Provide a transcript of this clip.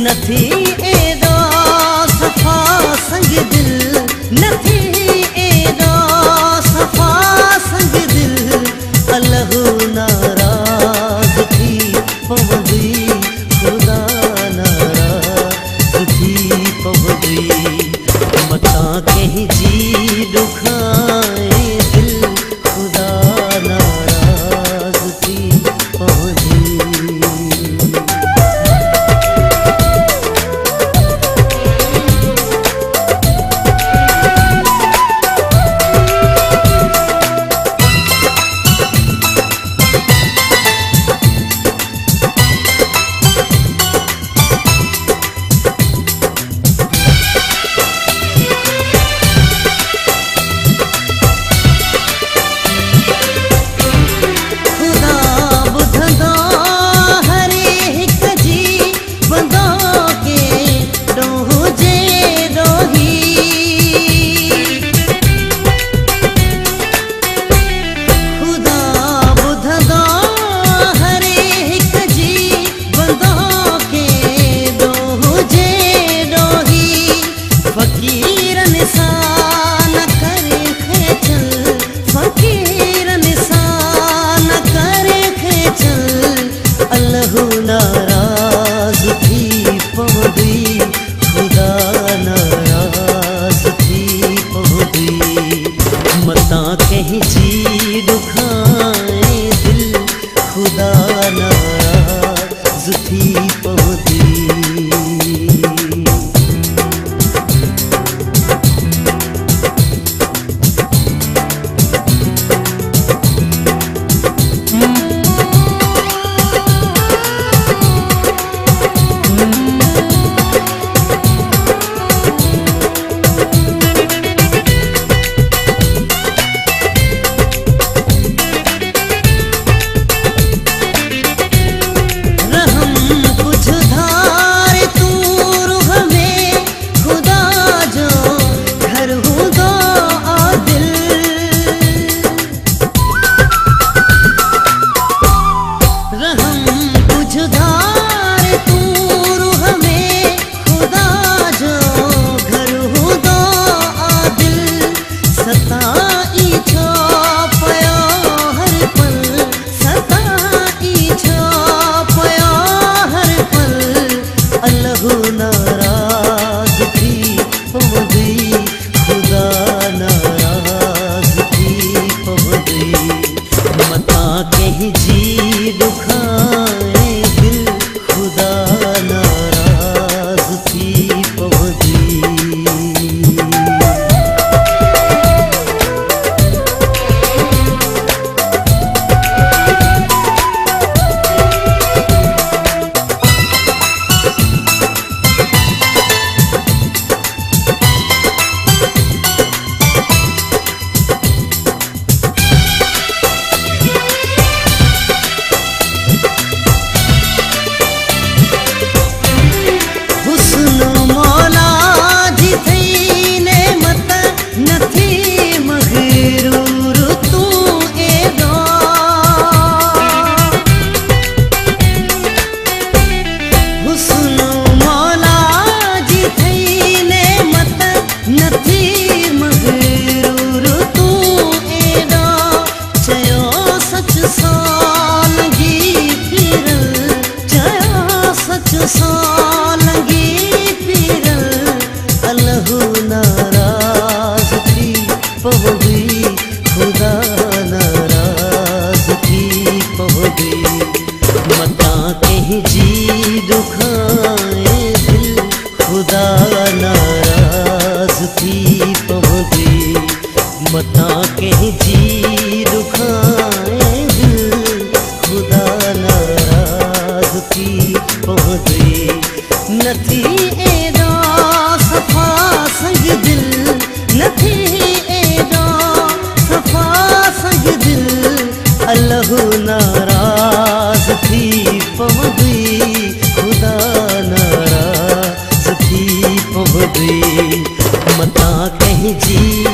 नथी एडो सफ़ा संग दिल नथी एडो सफ़ा संग दिल अल्लाह नाराज़ थी पवंदी खुदा नाराज़ थी पवंदी मता कहीं जी दुखाए दिल खुदा नाराज़ थी पवंदी। नाराज़ थी पवंदी खुदा नाराज़ थी पवंदी मता कहीं जी दुखाए दिल खुदा नाराज़ थी पवंदी। नाराज़ थी पवंदी खुदा नाराज़ थी पवंदी मता कहीं जी दुखाए दिल खुदा नाराज़ थी पवंदी। नाराज़ थी पवंदी खुदा नाराज़ थी पवंदी मता कहीं जी दुखाए दिल खुदा नाराज़ थी पवंदी मता कहीं जी दुखाए दिल खुदा नाराज़ थी पवंदी नथी एडो सफ़ा संग दिल नथी एडो सफ़ा संग दिल अल्लाह नाराज़ थी पवंदी खुदा नाराज़ थी पवंदी मता कहीं जी